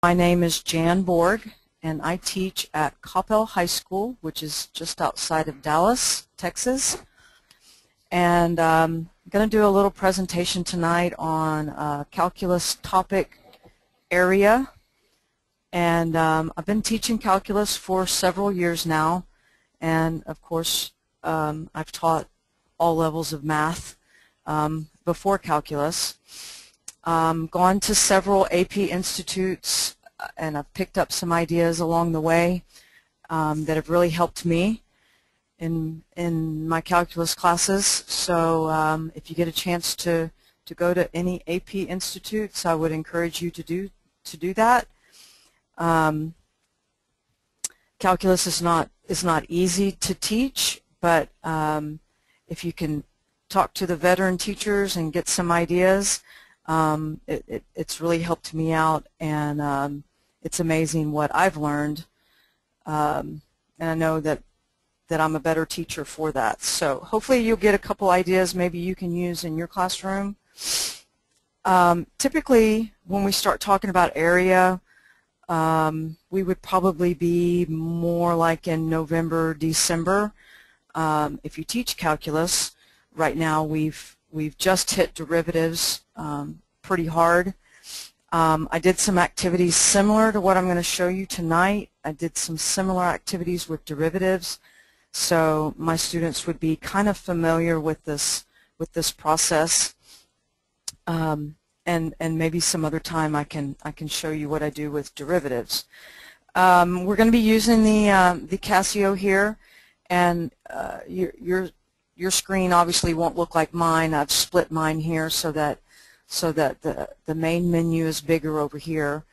My name is Jan Borg, and I teach at Coppell High School, which is just outside of Dallas, Texas. And I'm going to do a little presentation tonight on calculus topic area. And I've been teaching calculus for several years now, and of course I've taught all levels of math before calculus. Gone to several AP institutes, and I've picked up some ideas along the way that have really helped me in my calculus classes. So if you get a chance to go to any AP institutes, I would encourage you to do that. Calculus is not easy to teach, but if you can talk to the veteran teachers and get some ideas, it's really helped me out, and it's amazing what I've learned, and I know that I'm a better teacher for that. So hopefully you'll get a couple ideas maybe you can use in your classroom. Typically when we start talking about area, we would probably be more like in November, December. If you teach calculus, right now we've just hit derivatives pretty hard. I did some activities similar to what I'm going to show you tonight. I did some similar activities with derivatives, so my students would be kind of familiar with this process. And maybe some other time I can show you what I do with derivatives. We're going to be using the Casio here, and your screen obviously won't look like mine. I've split mine here so that the main menu is bigger over here.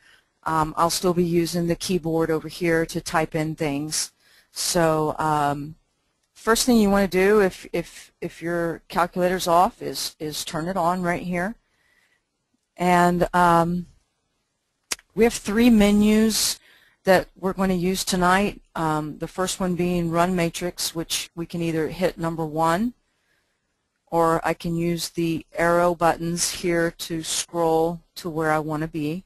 I'll still be using the keyboard over here to type in things. So first thing you want to do if your calculator's off is turn it on right here. And we have three menus that we're going to use tonight. The first one being Run Matrix, which we can either hit number 1, or I can use the arrow buttons here to scroll to where I want to be.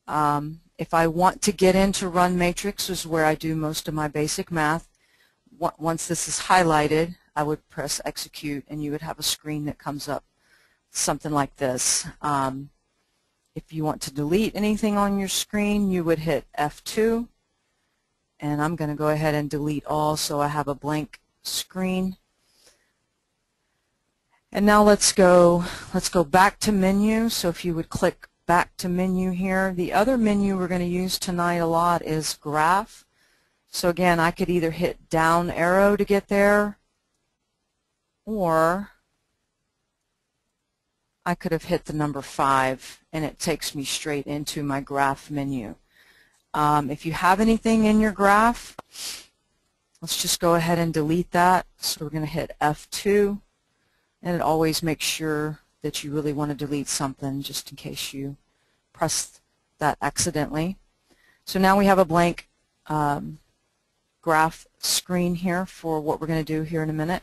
If I want to get into Run Matrix, which is where I do most of my basic math, once this is highlighted, I would press Execute, and you would have a screen that comes up something like this. If you want to delete anything on your screen, you would hit F2, and I'm going to go ahead and delete all so I have a blank screen. And now let's go back to menu. So if you would click back to menu here. The other menu we're going to use tonight a lot is Graph. So again, I could either hit down arrow to get there, or I could have hit the number 5, and it takes me straight into my graph menu. If you have anything in your graph, let's just go ahead and delete that. So we're going to hit F2, and it always makes sure that you really want to delete something just in case you press that accidentally. So now we have a blank graph screen here for what we're going to do here in a minute.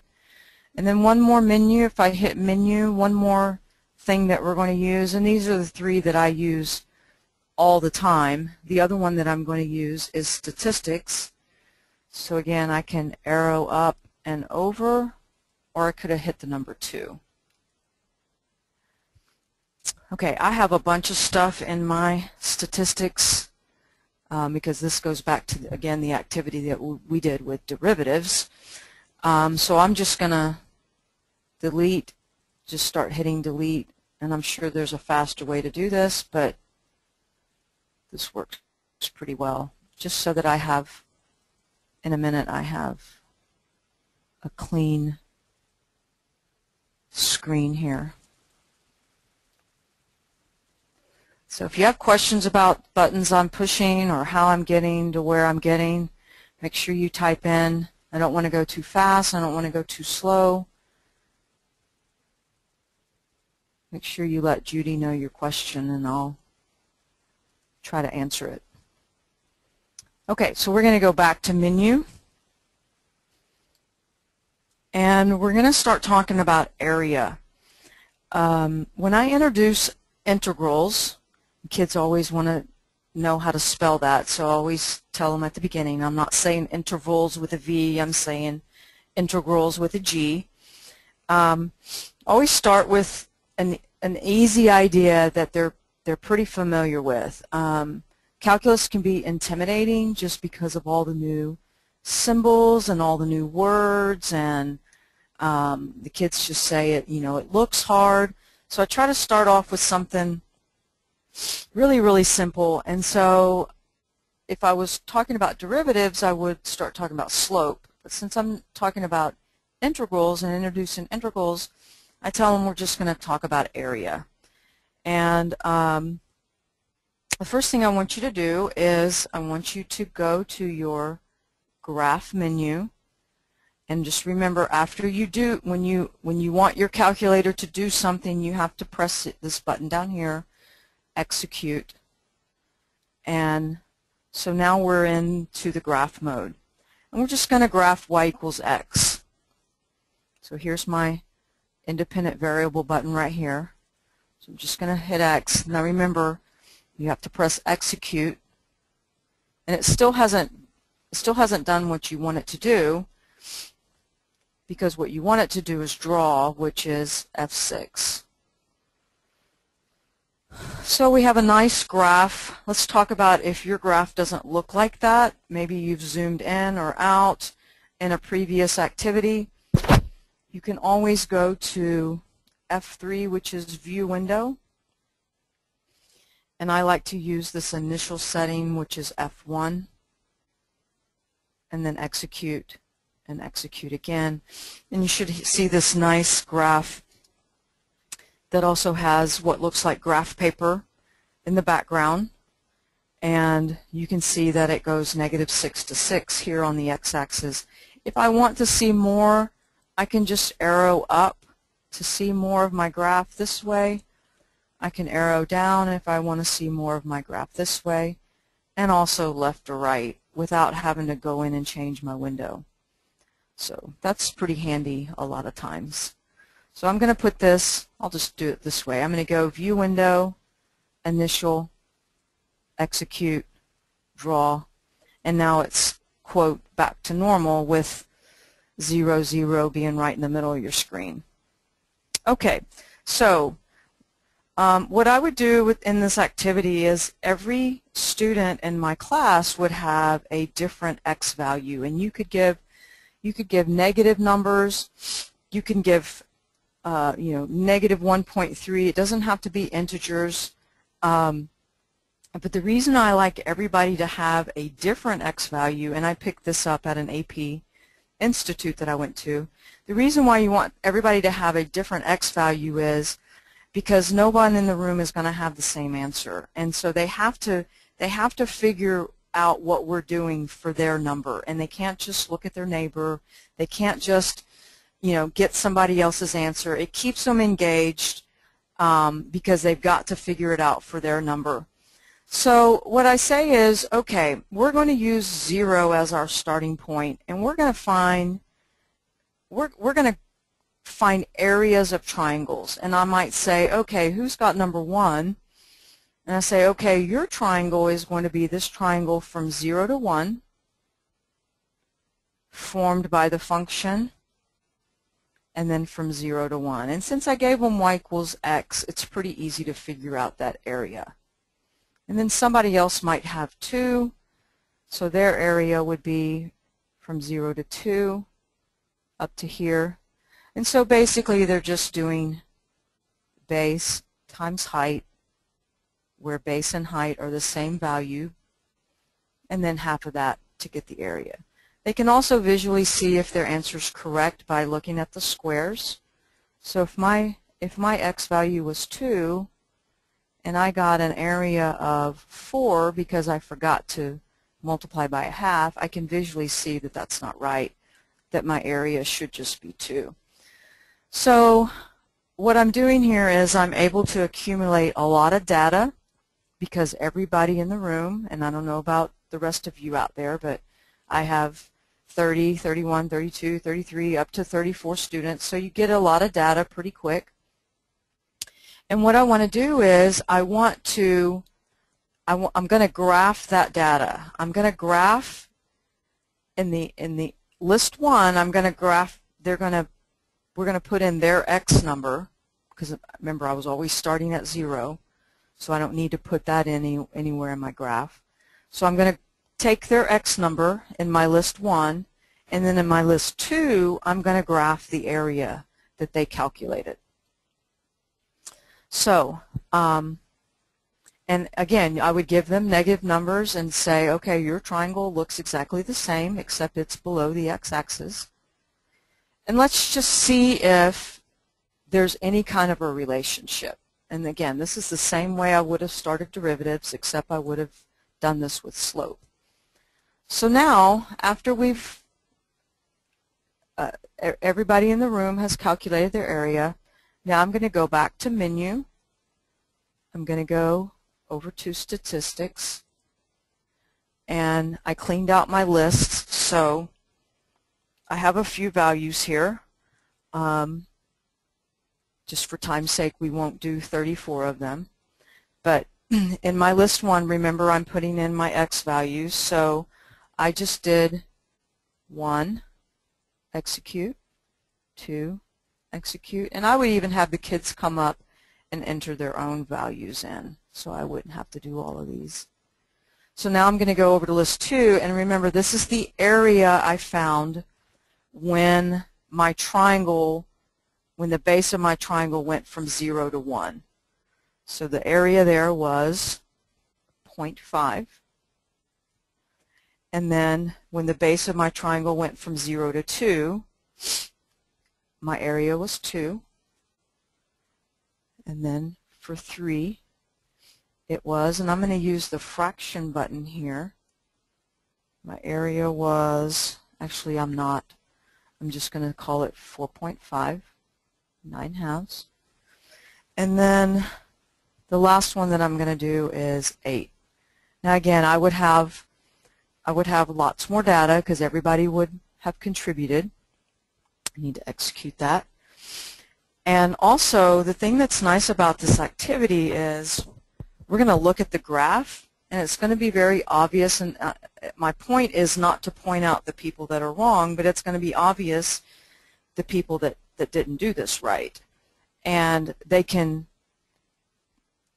And then one more menu. If I hit menu, one more thing that we're going to use, and these are the three that I use all the time. The other one that I'm going to use is statistics. So again, I can arrow up and over, or I could have hit the number 2. Okay, I have a bunch of stuff in my statistics because this goes back to, again, the activity that we did with derivatives. So I'm just going to delete, just start hitting delete, and I'm sure there's a faster way to do this, but this works pretty well, just so that I have, in a minute, I have a clean screen here. So if you have questions about buttons I'm pushing or how I'm getting to where I'm getting, make sure you type in. I don't want to go too fast. I don't want to go too slow. Make sure you let Judy know your question, and I'll try to answer it. Okay, so we're going to go back to menu, and we're going to start talking about area. When I introduce integrals, kids always want to know how to spell that, so I always tell them at the beginning, I'm not saying intervals with a V, I'm saying integrals with a G. Always start with an easy idea that they're pretty familiar with. Calculus can be intimidating just because of all the new symbols and all the new words, and the kids just say it, you know, it looks hard. So I try to start off with something really, really simple. And so if I was talking about derivatives, I would start talking about slope. But since I'm talking about integrals and introducing integrals, I tell them we're just going to talk about area. And the first thing I want you to do is I want you to go to your graph menu, and just remember, after you do, when you want your calculator to do something, you have to press this button down here, execute. And so now we're into the graph mode, and we're just going to graph y equals x. So here's my independent variable button right here. So I'm just going to hit X. Now remember, you have to press execute, and it still hasn't done what you want it to do, because what you want it to do is draw, which is F6. So we have a nice graph. Let's talk about if your graph doesn't look like that. Maybe you've zoomed in or out in a previous activity. You can always go to F3, which is View Window. And I like to use this initial setting, which is F1, and then execute and execute again. And you should see this nice graph that also has what looks like graph paper in the background. And you can see that it goes -6 to 6 here on the x-axis. If I want to see more, I can just arrow up to see more of my graph this way. I can arrow down if I want to see more of my graph this way, and also left or right without having to go in and change my window. So that's pretty handy a lot of times. So I'm going to put this, I'll just do it this way. I'm going to go View Window, Initial, Execute, Draw, and now it's, quote, back to normal with 0, 0 being right in the middle of your screen. Okay, so what I would do within this activity is every student in my class would have a different x value, and you could give negative numbers. You can give you know, -1.3. It doesn't have to be integers. But the reason I like everybody to have a different x value, and I picked this up at an AP institute that I went to, the reason why you want everybody to have a different x value is because no one in the room is going to have the same answer, and so they have to figure out what we're doing for their number, and they can't just look at their neighbor. They can't just, you know, get somebody else's answer. It keeps them engaged because they've got to figure it out for their number. So what I say is, okay, we're going to use 0 as our starting point, and we're going to find areas of triangles. And I might say, okay, who's got number 1? And I say, okay, your triangle is going to be this triangle from 0 to 1, formed by the function, and then from 0 to 1. And since I gave them y equals x, it's pretty easy to figure out that area. And then somebody else might have 2, so their area would be from 0 to 2 up to here. And so basically they're just doing base times height, where base and height are the same value, and then half of that to get the area. They can also visually see if their answer is correct by looking at the squares. So if my x value was 2, and I got an area of 4 because I forgot to multiply by a half, I can visually see that that's not right, that my area should just be 2. So what I'm doing here is I'm able to accumulate a lot of data because everybody in the room, and I don't know about the rest of you out there, but I have 30, 31, 32, 33, up to 34 students, so you get a lot of data pretty quick. And what I want to do is I want to I'm going to graph that data. I'm going to graph in the list 1. I'm going to graph. We're going to put in their X number, because remember I was always starting at 0, so I don't need to put that anywhere in my graph. So I'm going to take their X number in my list 1, and then in my list 2 I'm going to graph the area that they calculated. So and again, I would give them negative numbers and say, okay, your triangle looks exactly the same except it's below the x-axis. And let's just see if there's any kind of a relationship. And again, this is the same way I would have started derivatives, except I would have done this with slope. So now, after we've everybody in the room has calculated their area, now I'm going to go back to menu. I'm going to go over to statistics, and I cleaned out my lists, so I have a few values here. Just for time's sake, we won't do 34 of them, but in my list 1, remember I'm putting in my x values, so I just did 1, execute, 2, execute, and I would even have the kids come up and enter their own values in, so I wouldn't have to do all of these. So now I'm going to go over to list 2, and remember this is the area I found when my triangle, when the base of my triangle went from 0 to 1. So the area there was 0.5, and then when the base of my triangle went from 0 to 2, my area was 2. And then for 3, it was, and I'm going to use the fraction button here. My area was, actually I'm not, I'm just going to call it 4.5, 9/2. And then the last one that I'm going to do is 8. Now again, I would have lots more data because everybody would have contributed. I need to execute that. And also, the thing that's nice about this activity is we're going to look at the graph, and it's going to be very obvious. And my point is not to point out the people that are wrong, but it's going to be obvious the people that didn't do this right. And they can,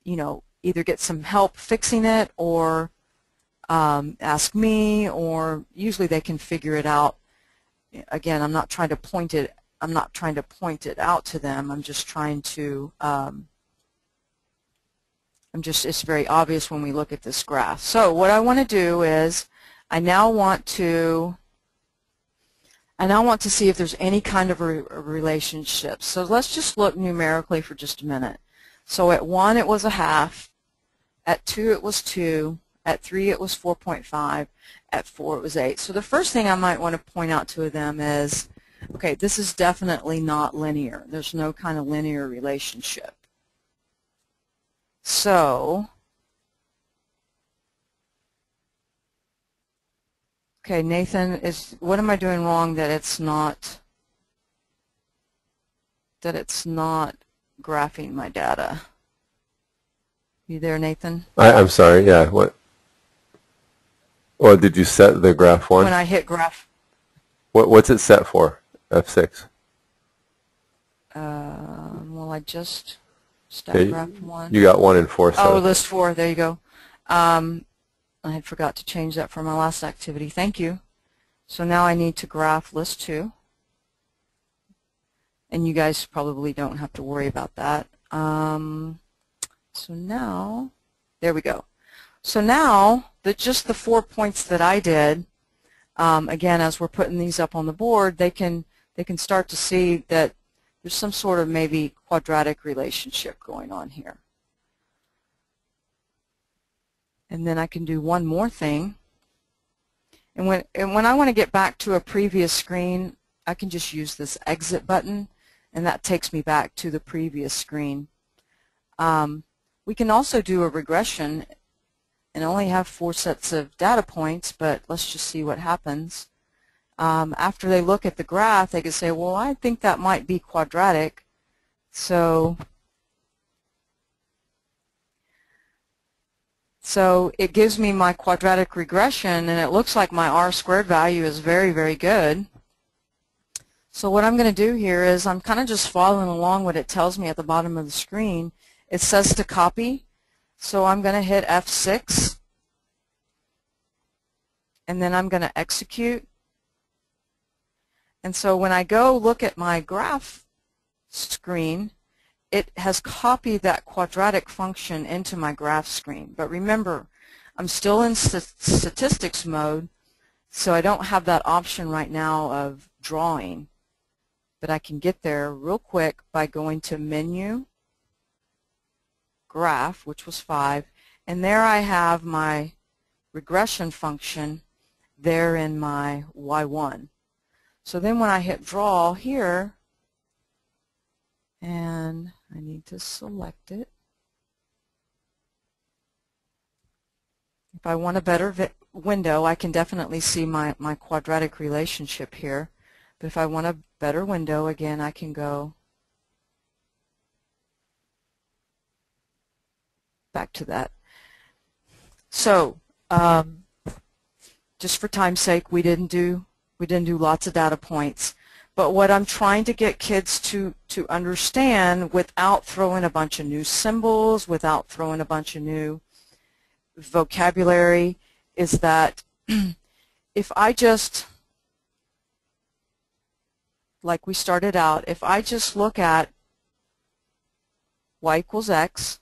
you know, either get some help fixing it or ask me, or usually they can figure it out. Again, I'm not trying to point it out to them. I'm just trying to, it's very obvious when we look at this graph. So what I want to do is I now want to see if there's any kind of a relationship. So let's just look numerically for just a minute. So at 1 it was 1/2, at 2 it was 2, at 3 it was 4.5, at 4 it was 8. So the first thing I might want to point out to them is, okay, this is definitely not linear. There's no kind of linear relationship. So, okay, Nathan, what am I doing wrong that it's not graphing my data? You there, Nathan? I'm sorry, yeah. What did you set the graph one? When I hit graph. What's it set for? F6? Well, I just stacked graph 1. You got 1 and 4. Oh, list 4, there you go. I had forgot to change that for my last activity. Thank you. So now I need to graph list 2. And you guys probably don't have to worry about that. So now, there we go. So now, just the 4 points that I did, again, as we're putting these up on the board, they can start to see that there's some sort of maybe quadratic relationship going on here. And then I can do one more thing. And when I want to get back to a previous screen, I can just use this exit button, and that takes me back to the previous screen. We can also do a regression and only have 4 sets of data points, but let's just see what happens. After they look at the graph, they can say, well, I think that might be quadratic. So So it gives me my quadratic regression, and it looks like my R-squared value is very, very good. So what I'm going to do here is I'm kind of just following along what it tells me at the bottom of the screen. It says to copy, so I'm going to hit F6, and then I'm going to execute. And so when I go look at my graph screen, it has copied that quadratic function into my graph screen. But remember, I'm still in statistics mode, so I don't have that option right now of drawing. But I can get there real quick by going to Menu, Graph, which was 5, and there I have my regression function there in my Y1. So then when I hit Draw here, and I need to select it. If I want a better window, I can definitely see my quadratic relationship here. But if I want a better window, again, I can go back to that. So just for time's sake, we didn't do lots of data points. But what I'm trying to get kids to understand without throwing a bunch of new symbols, without throwing a bunch of new vocabulary, is that if I just, like we started out, if I just look at y equals x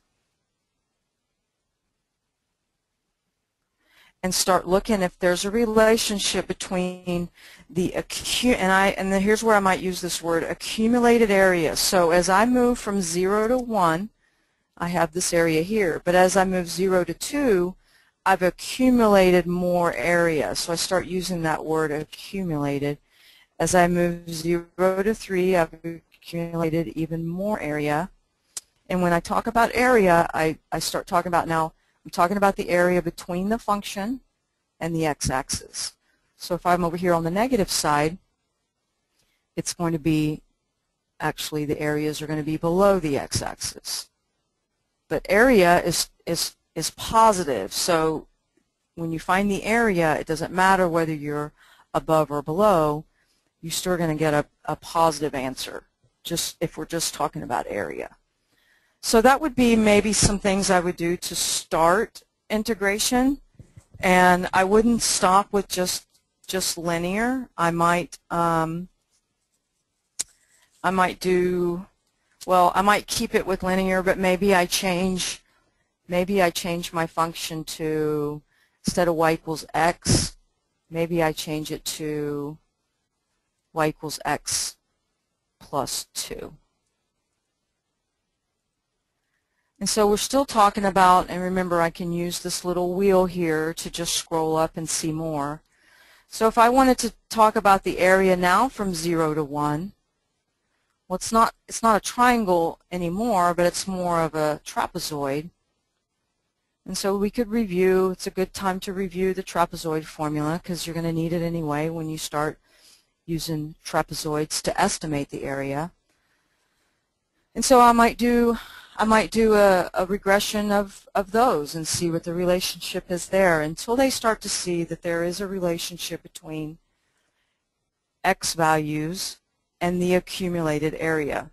and start looking if there's a relationship between the here's where I might use this word, accumulated area. So as I move from 0 to 1, I have this area here. But as I move 0 to 2, I've accumulated more area. So I start using that word accumulated. As I move 0 to 3, I've accumulated even more area. And when I talk about area, I start talking about now, I'm talking about the area between the function and the x-axis. So if I'm over here on the negative side, it's going to be, actually the areas are going to be below the x-axis. But area is positive, so when you find the area, it doesn't matter whether you're above or below, you're still going to get a positive answer, just if we're just talking about area. So that would be maybe some things I would do to start integration, and I wouldn't stop with just linear. I might do, well, I might keep it with linear, but maybe I change my function to, instead of y equals x, maybe I change it to y equals x plus 2. And so we're still talking about, and remember I can use this little wheel here to just scroll up and see more. So if I wanted to talk about the area now from 0 to 1, well, it's not a triangle anymore, but it's more of a trapezoid. And so we could review, it's a good time to review the trapezoid formula because you're going to need it anyway when you start using trapezoids to estimate the area. And so I might do a regression of those and see what the relationship is there until they start to see that there is a relationship between x values and the accumulated area.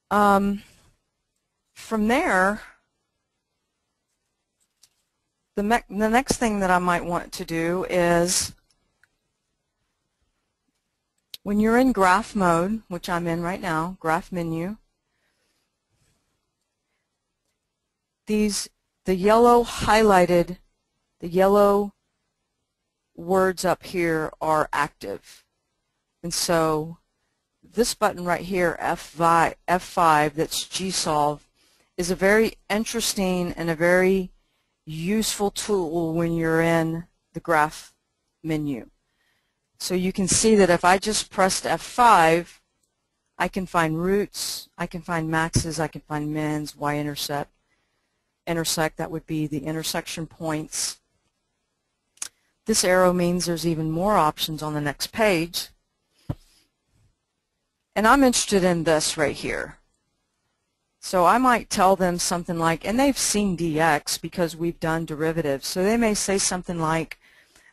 From there, the next thing that I might want to do is, when you're in graph mode, which I'm in right now, graph menu, the yellow highlighted, the yellow words up here are active. And so this button right here, F5, that's GSolve, is a very interesting and a very useful tool when you're in the graph menu. So you can see that if I just pressed F5, I can find roots, I can find maxes, I can find mins, y-intercept. Intersect, that would be the intersection points. This arrow means there's even more options on the next page. And I'm interested in this right here. So I might tell them something like, and they've seen dx because we've done derivatives, so they may say something like,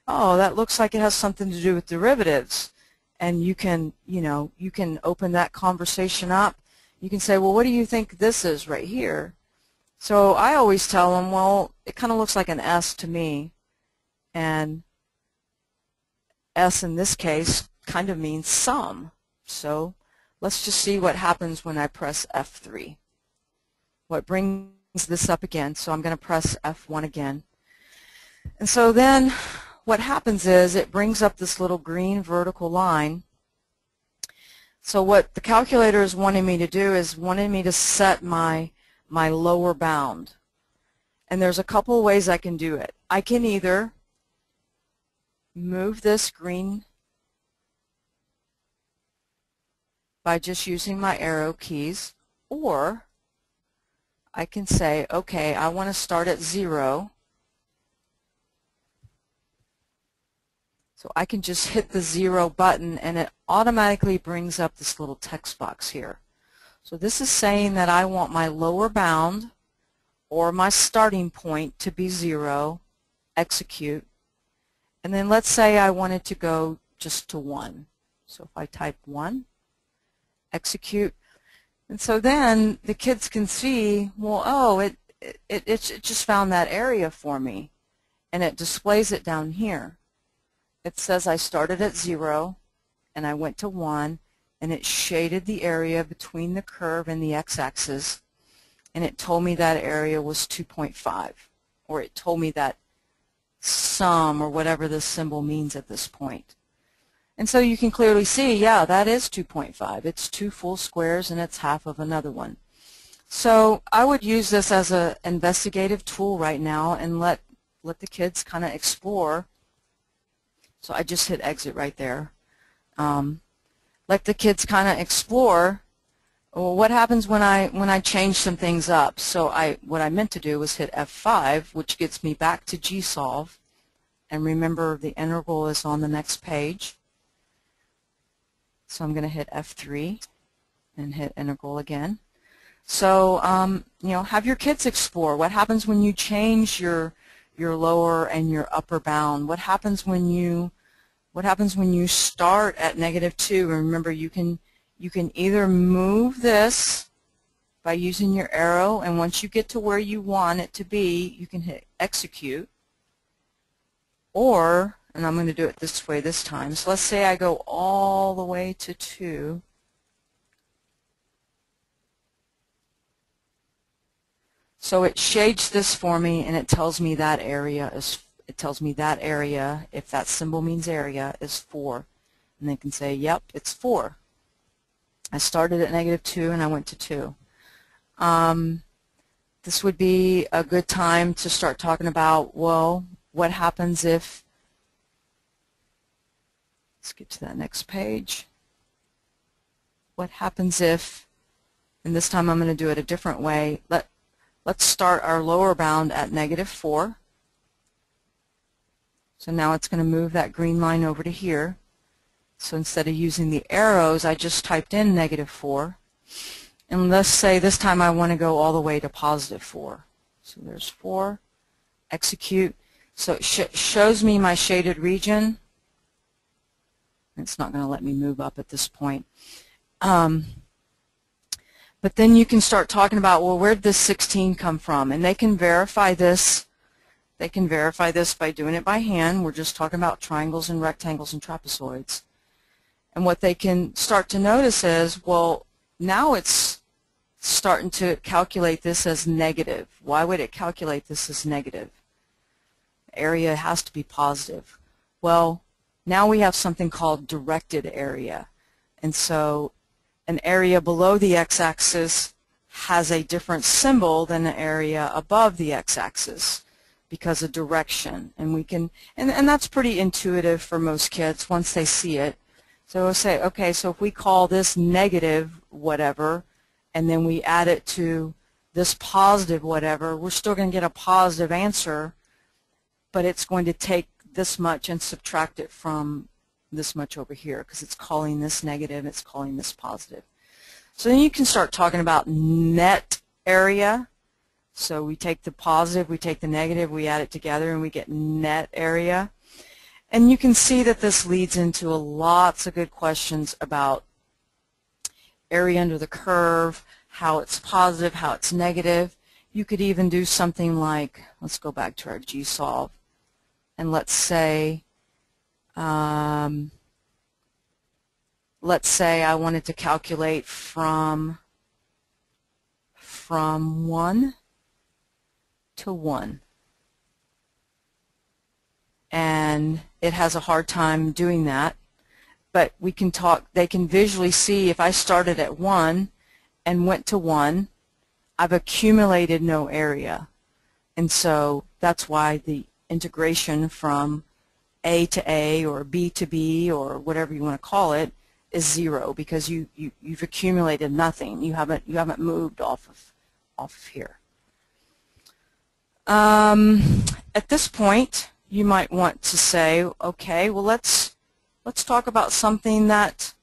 oh, that looks like it has something to do with derivatives. And you can, you can open that conversation up. You can say, well, what do you think this is right here? So I always tell them, well, it kind of looks like an S to me. And S in this case kind of means sum. So let's just see what happens when I press F3. What brings this up again, so I'm going to press F1 again. And so then what happens is it brings up this little green vertical line. So what the calculator is wanting me to do is wanting me to set my lower bound. And there's a couple of ways I can do it. I can either move this green by just using my arrow keys, or I can say, okay, I want to start at 0. So I can just hit the 0 button and it automatically brings up this little text box here. So this is saying that I want my lower bound or my starting point to be 0, execute, and then let's say I wanted to go just to 1. So if I type 1, execute, and so then the kids can see, well, oh, it just found that area for me, and it displays it down here. It says I started at 0 and I went to 1, and it shaded the area between the curve and the x-axis, and it told me that area was 2.5, or it told me that sum or whatever this symbol means at this point. And so you can clearly see, yeah, that is 2.5. It's 2 full squares and it's half of another one. So I would use this as an investigative tool right now and let the kids kind of explore. So I just hit exit right there. Let the kids kind of explore, well, what happens when I change some things up. So what I meant to do was hit F5, which gets me back to GSolve. And remember, the integral is on the next page. So I'm going to hit F3 and hit integral again. So have your kids explore. What happens when you change your lower and your upper bound? What happens when you start at -2? And remember, you can either move this by using your arrow, and once you get to where you want it to be, you can hit execute. Or, and I'm going to do it this way this time, so let's say I go all the way to 2. So it shades this for me, and it tells me that area, if that symbol means area, is 4. And they can say, yep, it's 4. I started at -2 and I went to 2. This would be a good time to start talking about, well, what happens if, let's get to that next page. What happens if, and this time I'm going to do it a different way, let's start our lower bound at -4. So now it's going to move that green line over to here. So instead of using the arrows, I just typed in -4. And let's say this time I want to go all the way to +4. So there's 4, execute. So it shows me my shaded region. It's not going to let me move up at this point. But then you can start talking about, well, where did this 16 come from? And they can verify this. They can verify this by doing it by hand. We're just talking about triangles and rectangles and trapezoids. And what they can start to notice is, well, now it's starting to calculate this as negative. Why would it calculate this as negative? Area has to be positive. Well, now we have something called directed area. And so an area below the x-axis has a different symbol than the area above the x-axis because of direction. And we can, and that's pretty intuitive for most kids once they see it. So we'll say, okay, so if we call this negative whatever, and then we add it to this positive whatever, we're still going to get a positive answer, but it's going to take this much and subtract it from this much over here because it's calling this negative, it's calling this positive. So then you can start talking about net area. So we take the positive, we take the negative, we add it together, and we get net area. And you can see that this leads into lots of good questions about area under the curve, how it's positive, how it's negative. You could even do something like, let's go back to our GSolve, and let's say I wanted to calculate from 1 to 1. And it has a hard time doing that. But we can talk, they can visually see if I started at 1 and went to 1, I've accumulated no area. And so that's why the integration from A to A or B to B or whatever you want to call it is 0, because you've accumulated nothing. You haven't moved off of here. At this point, you might want to say, okay, well let's talk about something that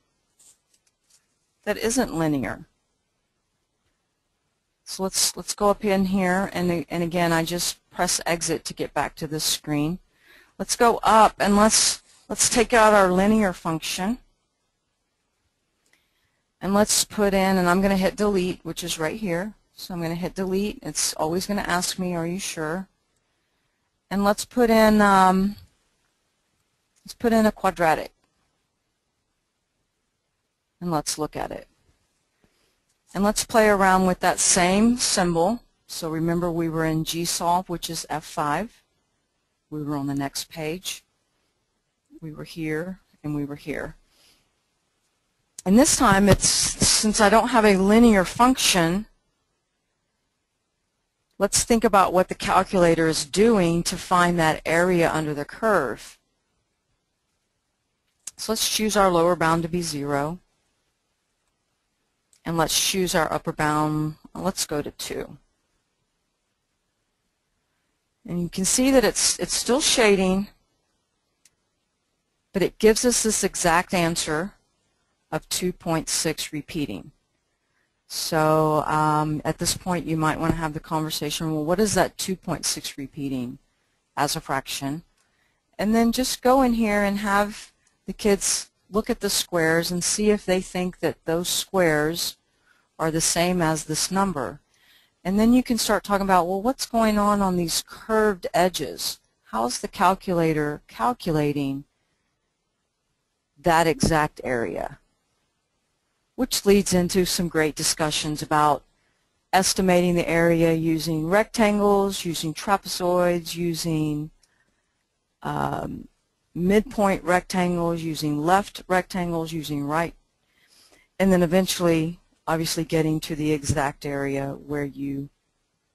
isn't linear. So let's go up in here, and again, I just press exit to get back to this screen. Let's go up and let's take out our linear function, and let's put in, and I'm going to hit delete, which is right here. So I'm going to hit delete. It's always going to ask me, are you sure? And let's put in a quadratic, and let's look at it. And let's play around with that same symbol. So remember, we were in GSolve, which is F5. We were on the next page. We were here, and we were here. And this time, since I don't have a linear function, let's think about what the calculator is doing to find that area under the curve. So let's choose our lower bound to be 0. And let's choose our upper bound, let's go to 2. And you can see that it's still shading, but it gives us this exact answer of 2.6 repeating. So at this point, you might want to have the conversation, well, what is that 2.6 repeating as a fraction? And then just go in here and have the kids look at the squares and see if they think that those squares are the same as this number. And then you can start talking about, well, what's going on these curved edges? How's the calculator calculating that exact area? Which leads into some great discussions about estimating the area using rectangles, using trapezoids, using midpoint rectangles, using left rectangles, using right, and then eventually, obviously, getting to the exact area where you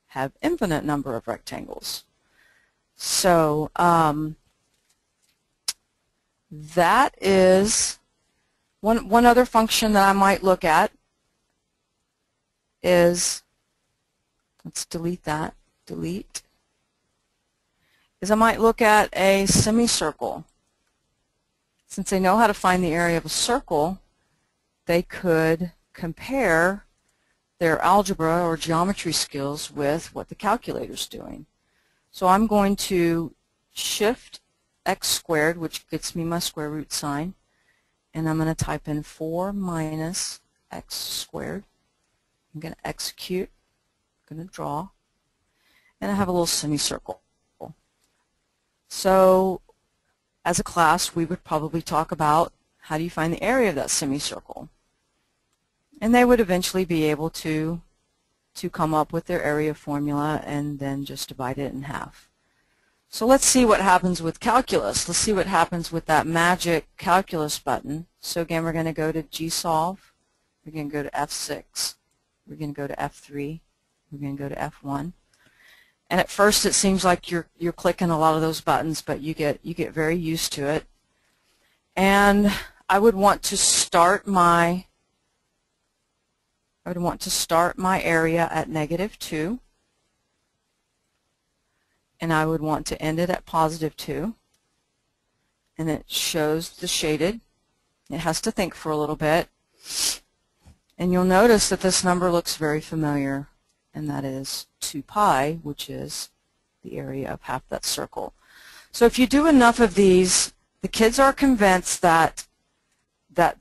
have infinite number of rectangles. So that is one other function that I might look at is, let's delete that, delete, is I might look at a semicircle. Since they know how to find the area of a circle, they could compare their algebra or geometry skills with what the calculator's doing. So I'm going to shift x squared, which gets me my square root sign, and I'm going to type in 4 minus x squared. I'm going to execute, I'm going to draw, and I have a little semicircle. So as a class, we would probably talk about how do you find the area of that semicircle. And they would eventually be able to come up with their area formula and then just divide it in half. So let's see what happens with calculus. Let's see what happens with that magic calculus button. So again, we're going to go to GSolve. We're going to go to F6. We're going to go to F3. We're going to go to F1. And at first it seems like you're clicking a lot of those buttons, but you get very used to it. And I would want to start my area at -2, and I would want to end it at +2, and it shows the shaded. It has to think for a little bit, and you'll notice that this number looks very familiar. and that is 2 pi, which is the area of half that circle. So if you do enough of these, the kids are convinced that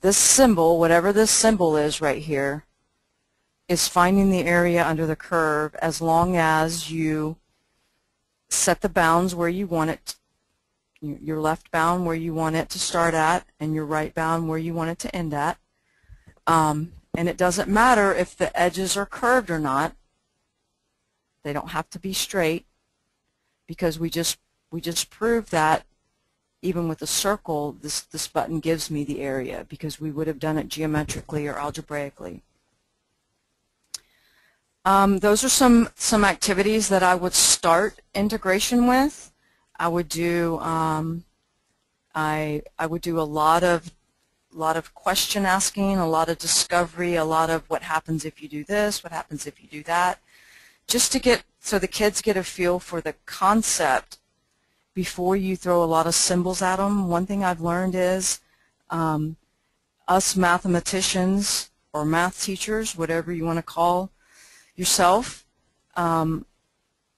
this symbol, whatever this symbol is right here, is finding the area under the curve as long as you set the bounds where you want it, your left bound where you want it to start at and your right bound where you want it to end at. And it doesn't matter if the edges are curved or not. They don't have to be straight, because we just proved that even with a circle, this button gives me the area, because we would have done it geometrically or algebraically. Those are some activities that I would start integration with. I would do I would do a lot of question asking, a lot of discovery, a lot of what happens if you do this, what happens if you do that, just to get so the kids get a feel for the concept before you throw a lot of symbols at them. One thing I've learned is us mathematicians or math teachers, whatever you want to call yourself,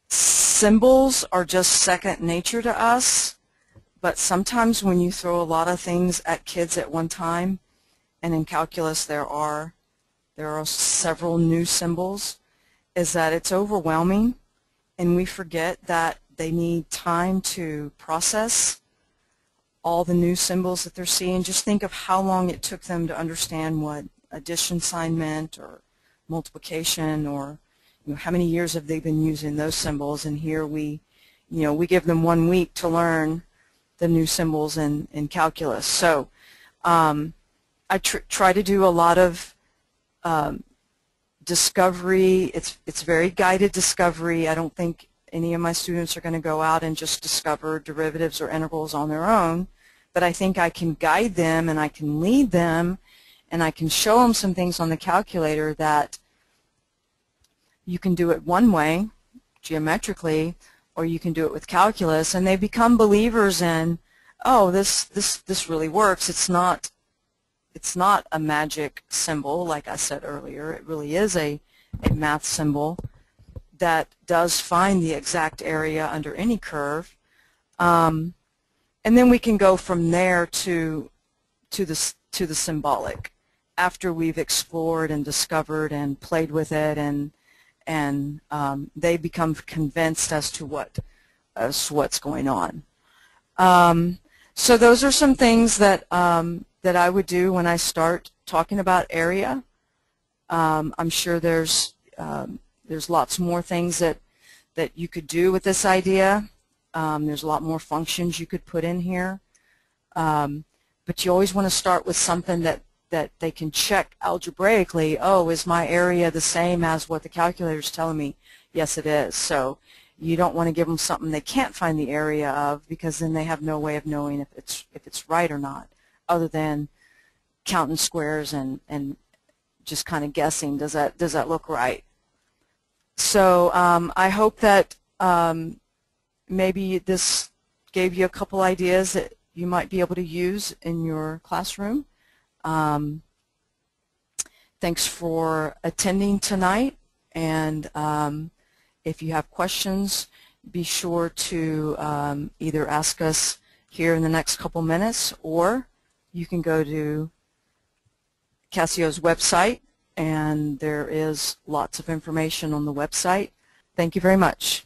symbols are just second nature to us, but sometimes when you throw a lot of things at kids at one time, and in calculus there are several new symbols, is that it's overwhelming, and we forget that they need time to process all the new symbols that they're seeing. Just think of how long it took them to understand what addition sign meant, or multiplication, or how many years have they been using those symbols, and here we give them 1 week to learn the new symbols in calculus. So I try to do a lot of discovery. It's very guided discovery. I don't think any of my students are going to go out and just discover derivatives or integrals on their own, but I think I can guide them and I can lead them and I can show them some things on the calculator that you can do it one way, geometrically, or you can do it with calculus, and they become believers in, oh, this really works. It's not a magic symbol, like I said earlier. It really is a math symbol that does find the exact area under any curve. And then we can go from there to the symbolic, after we've explored and discovered and played with it, and they become convinced as to what's going on. So those are some things that that I would do when I start talking about area. I'm sure there's lots more things that you could do with this idea. There's a lot more functions you could put in here, but you always want to start with something that they can check algebraically. Oh, is my area the same as what the calculator is telling me? Yes, it is. So you don't want to give them something they can't find the area of, because then they have no way of knowing if it's right or not, other than counting squares and just kind of guessing, does that look right? So I hope that maybe this gave you a couple ideas that you might be able to use in your classroom. Thanks for attending tonight, and if you have questions, be sure to either ask us here in the next couple minutes, or you can go to Casio's website, and there is lots of information on the website. Thank you very much.